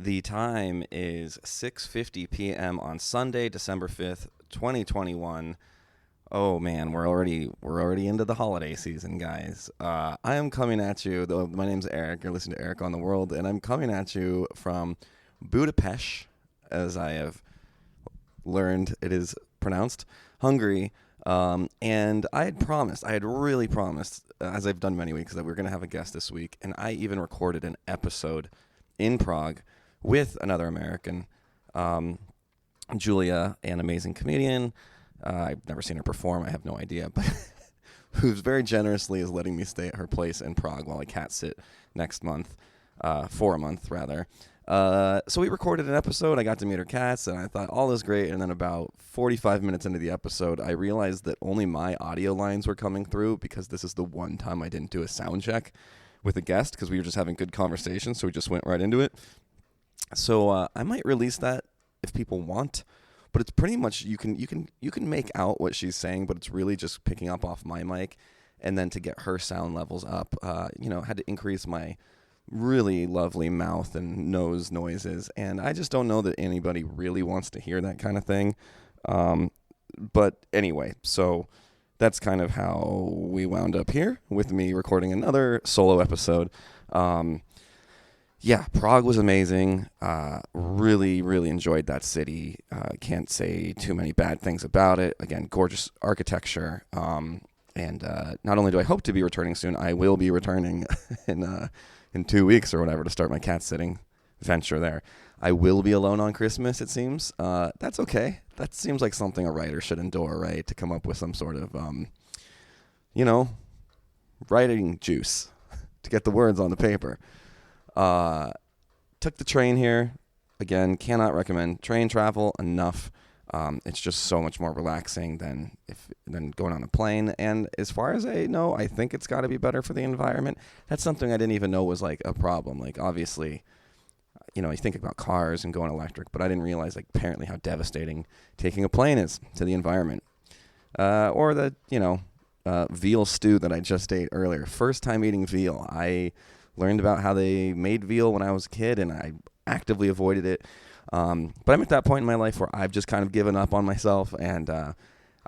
The time is 6:50 p.m. on Sunday, December 5th, 2021. Oh man, we're already into the holiday season, guys. I am coming at you. My name's Eric. You're listening to Eric on the World, and I'm coming at you from Budapest, as I have learned it is pronounced, Hungary. And I had really promised, as I've done many weeks, that we were going to have a guest this week, and I even recorded an episode in Prague with another American, Julia, an amazing comedian. I've never seen her perform. I have no idea, but who's very generously is letting me stay at her place in Prague while I cat sit next month, for a month rather. So we recorded an episode. I got to meet her cats, and I thought all is great. And then about 45 minutes into the episode, I realized that only my audio lines were coming through because this is the one time I didn't do a sound check with a guest because we were just having good conversation. So we just went right into it. So I might release that if people want, but it's pretty much you can make out what she's saying, but it's really just picking up off my mic, and then to get her sound levels up, had to increase my really lovely mouth and nose noises, and I just don't know that anybody really wants to hear that kind of thing. But anyway, so that's kind of how we wound up here with me recording another solo episode. Yeah, Prague was amazing. Really, really enjoyed that city. Can't say too many bad things about it. Again, gorgeous architecture. And not only do I hope to be returning soon, I will be returning in 2 weeks or whatever to start my cat sitting venture there. I will be alone on Christmas, it seems. That's okay. That seems like something a writer should endure, right? To come up with some sort of, writing juice to get the words on the paper. Took the train here. Again, cannot recommend train travel enough. It's just so much more relaxing than going on a plane. And as far as I know, I think it's got to be better for the environment. That's something I didn't even know was like a problem. Like obviously, you think about cars and going electric, but I didn't realize like apparently how devastating taking a plane is to the environment. Or the veal stew that I just ate earlier. First time eating veal. I learned about how they made veal when I was a kid, and I actively avoided it. But I'm at that point in my life where I've just kind of given up on myself, and I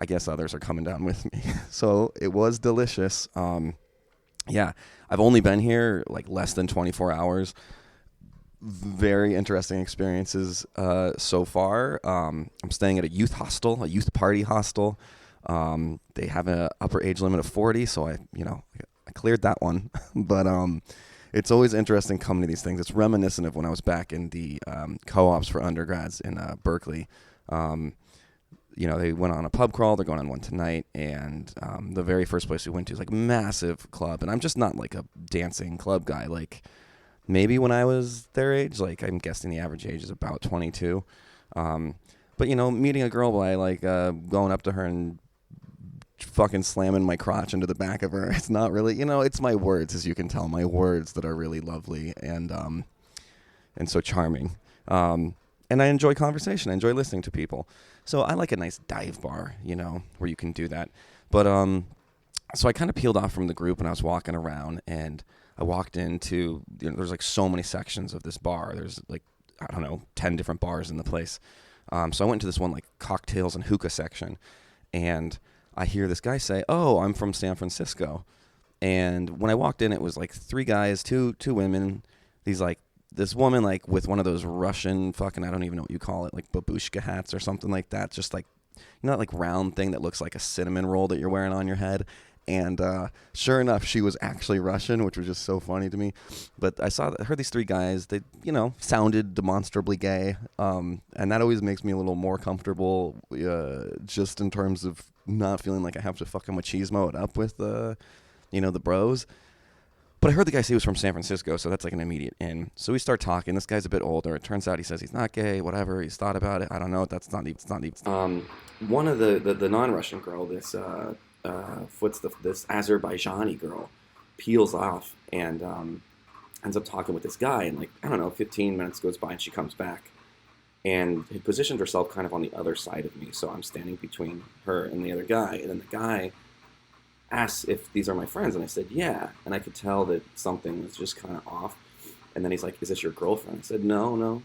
guess others are coming down with me. So it was delicious. Yeah, I've only been here like less than 24 hours. Very interesting experiences so far. I'm staying at a youth hostel, a youth party hostel. They have an upper age limit of 40, so I cleared that one. But it's always interesting coming to these things. It's reminiscent of when I was back in the co-ops for undergrads in Berkeley. They went on a pub crawl. They're going on one tonight. And the very first place we went to is like a massive club. And I'm just not like a dancing club guy. Like maybe when I was their age, like I'm guessing the average age is about 22. But, meeting a girl by like going up to her and fucking slamming my crotch into the back of her. It's not really, it's my words, as you can tell, my words that are really lovely and so charming. And I enjoy conversation. I enjoy listening to people. So I like a nice dive bar, where you can do that. But so I kind of peeled off from the group and I was walking around, and I walked into, there's like so many sections of this bar. There's like, 10 different bars in the place. So I went to this one like cocktails and hookah section, and I hear this guy say, "Oh, I'm from San Francisco." And when I walked in, it was like three guys, two women. This woman like with one of those Russian fucking, I don't even know what you call it, like babushka hats or something like that. Just like, that like round thing that looks like a cinnamon roll that you're wearing on your head. And sure enough, she was actually Russian, which was just so funny to me. But I heard these three guys. They, sounded demonstrably gay, and that always makes me a little more comfortable, just in terms of not feeling like I have to fucking machismo it up with, the bros. But I heard the guy say he was from San Francisco, so that's like an immediate in. So we start talking. This guy's a bit older. It turns out he says he's not gay, whatever. He's thought about it. I don't know. It's not even. One of the non-Russian girl, this Azerbaijani girl, peels off and ends up talking with this guy, and 15 minutes goes by and she comes back and had positioned herself kind of on the other side of me, so I'm standing between her and the other guy, and then the guy asks if these are my friends, and I said yeah, and I could tell that something was just kind of off, And then he's like, is this your girlfriend? I said, no, no.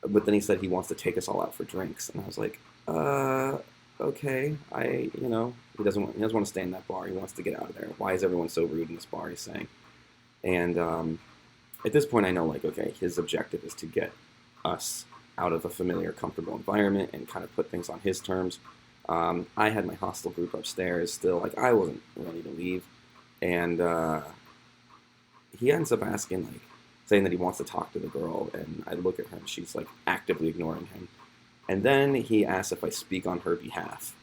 But then he said he wants to take us all out for drinks. And I was like, okay. He doesn't want to stay in that bar. He wants to get out of there. Why is everyone so rude in this bar, he's saying. And at this point, I know, like, okay, his objective is to get us out of a familiar, comfortable environment and kind of put things on his terms. I had my hostel group upstairs still. Like, I wasn't ready to leave. And he ends up asking, like, saying that he wants to talk to the girl. And I look at her, and she's, like, actively ignoring him. And then he asks if I speak on her behalf.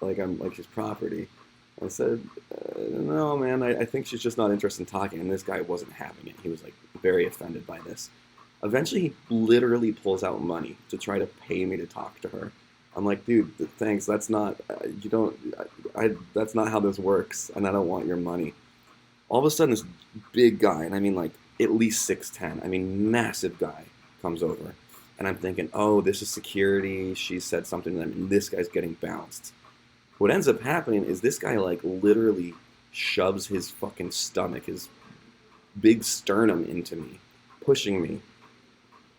Like, I'm, like, his property. I said, no, man, I think she's just not interested in talking. And this guy wasn't having it. He was, like, very offended by this. Eventually, he literally pulls out money to try to pay me to talk to her. I'm like, dude, thanks. That's not, that's not how this works. And I don't want your money. All of a sudden, this big guy, and I mean, like, at least 6'10", I mean, massive guy, comes over. And I'm thinking, oh, this is security. She said something to them, and this guy's getting bounced. What ends up happening is this guy, like, literally shoves his fucking stomach, his big sternum into me, pushing me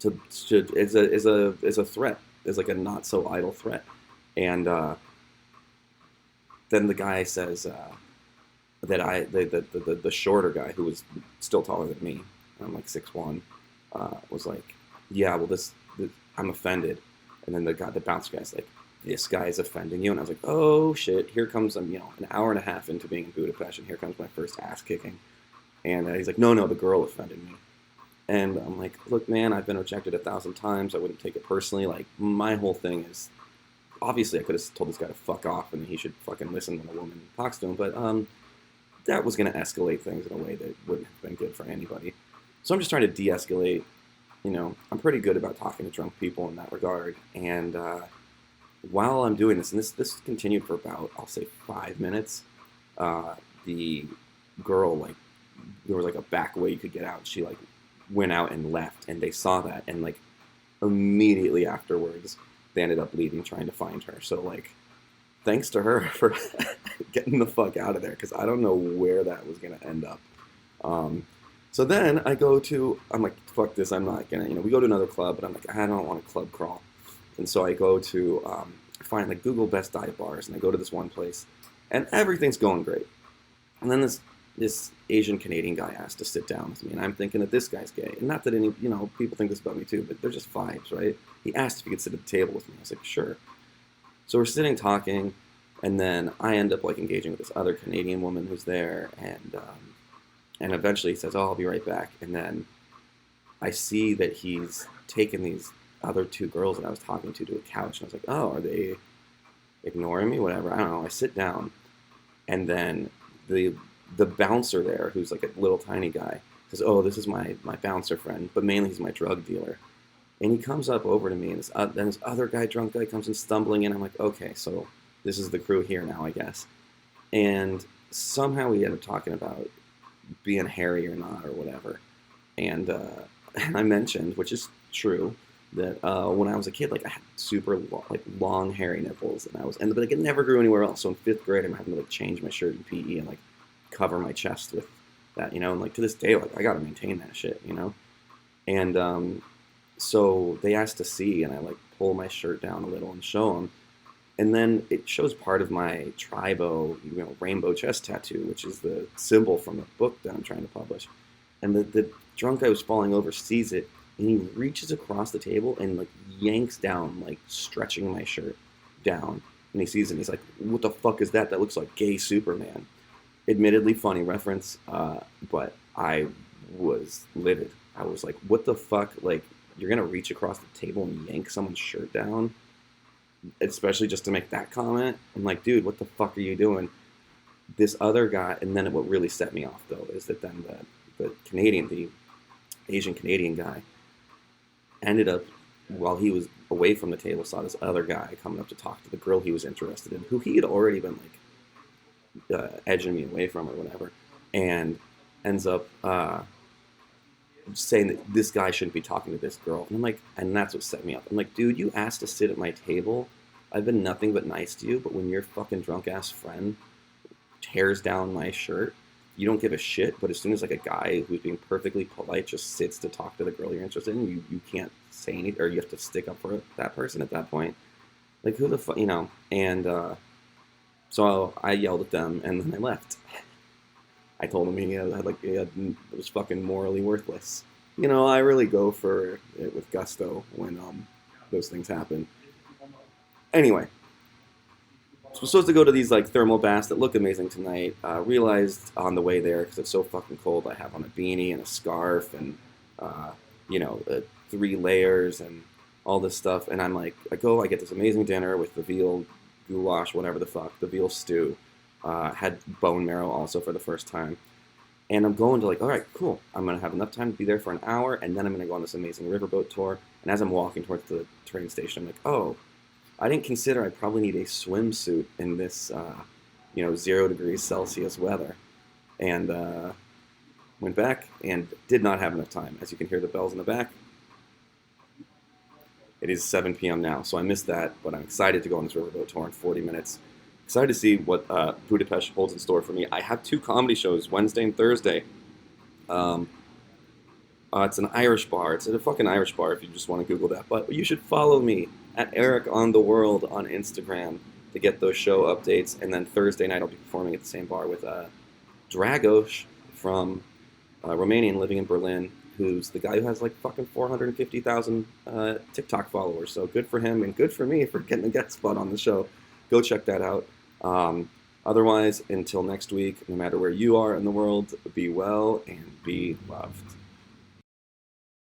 as a threat, as like a not so idle threat. And then the guy says that the shorter guy, who was still taller than me, I'm like 6'1", was like, yeah, well, this I'm offended. And then the bouncer guy's like, this guy is offending you. And I was like, oh shit, here comes, an hour and a half into being in Budapest, and here comes my first ass kicking. And he's like, no, the girl offended me. And I'm like, look, man, I've been rejected 1,000 times. I wouldn't take it personally. Like, my whole thing is, obviously I could have told this guy to fuck off and he should fucking listen when a woman talks to him. But that was going to escalate things in a way that wouldn't have been good for anybody. So I'm just trying to de-escalate. I'm pretty good about talking to drunk people in that regard. And while I'm doing this, and this continued for about, I'll say 5 minutes, the girl, like, there was like a back way you could get out. She, like, went out and left, and they saw that, and, like, immediately afterwards they ended up leaving, trying to find her. So, like, thanks to her for getting the fuck out of there, because I don't know where that was going to end up. So then I'm like, fuck this, I'm not going to, we go to another club, but I'm like, I don't want to club crawl. And so I go to find, like, Google best dive bars, and I go to this one place, and everything's going great. And then this Asian Canadian guy asked to sit down with me, and I'm thinking that this guy's gay. And not that any, people think this about me too, but they're just vibes, right? He asked if he could sit at the table with me. I was like, sure. So we're sitting talking, and then I end up, like, engaging with this other Canadian woman who's there, and eventually he says, oh, I'll be right back. And then I see that he's taken these other two girls that I was talking to a couch, and I was like, oh, are they ignoring me? Whatever, I don't know. I sit down, and then the bouncer there, who's like a little tiny guy, says, oh, this is my bouncer friend, but mainly he's my drug dealer. And he comes up over to me, and then this other guy, drunk guy, comes in stumbling in. I'm like, okay, so this is the crew here now, I guess. And somehow we ended up talking about being hairy or not or whatever. And I mentioned, which is true, that when I was a kid, like, I had super long hairy nipples, but like, it never grew anywhere else. So in 5th grade, I'm having to, like, change my shirt in PE and, like, cover my chest with that, and, like, to this day, like, I gotta maintain that shit, and so they asked to see, and I, like, pull my shirt down a little and show them, and then it shows part of my tribo, rainbow chest tattoo, which is the symbol from the book that I'm trying to publish. And the drunk guy who's falling over sees it, and he reaches across the table and, like, yanks down, like, stretching my shirt down, and he sees it, and he's like, what the fuck is that? That looks like gay Superman. Admittedly funny reference, but I was livid. I was like, what the fuck? Like, you're going to reach across the table and yank someone's shirt down? Especially just to make that comment? I'm like, dude, what the fuck are you doing? This other guy, and then what really set me off, though, is that then the Asian Canadian guy ended up, while he was away from the table, saw this other guy coming up to talk to the girl he was interested in, who he had already been, like, edging me away from or whatever, and ends up saying that this guy shouldn't be talking to this girl. And I'm like, and that's what set me up. I'm like, dude, you asked to sit at my table. I've been nothing but nice to you, but when your fucking drunk ass friend tears down my shirt, you don't give a shit, but as soon as like a guy who's being perfectly polite just sits to talk to the girl you're interested in, you can't say anything, or you have to stick up for that person at that point. Like who the fuck, you know? And so I yelled at them, and then I left. I told him it was fucking morally worthless. You know, I really go for it with gusto when those things happen. Anyway, so we're supposed to go to these like thermal baths that look amazing tonight. Realized on the way there, because it's so fucking cold, I have on a beanie and a scarf and you know, 3 layers and all this stuff. And I'm like, I get this amazing dinner with the veal goulash, whatever the fuck, the veal stew. Had bone marrow also for the first time. And I'm going to like, all right, cool. I'm going to have enough time to be there for an hour, and then I'm going to go on this amazing riverboat tour. And as I'm walking towards the train station, I'm like, oh, I didn't consider I probably need a swimsuit in this, you know, 0 degrees Celsius weather. And went back and did not have enough time. As you can hear the bells in the back. It is 7 p.m. now, so I missed that, but I'm excited to go on this riverboat tour in 40 minutes. Excited to see what Budapest holds in store for me. I have 2 comedy shows, Wednesday and Thursday. It's an Irish bar. It's a fucking Irish bar if you just want to Google that. But you should follow me at Eric on the World on Instagram to get those show updates. And then Thursday night I'll be performing at the same bar with Dragos from Romanian living in Berlin, who's the guy who has like fucking 450,000 TikTok followers. So good for him and good for me for getting a guest spot on the show. Go check that out. Otherwise, until next week, no matter where you are in the world, be well and be loved.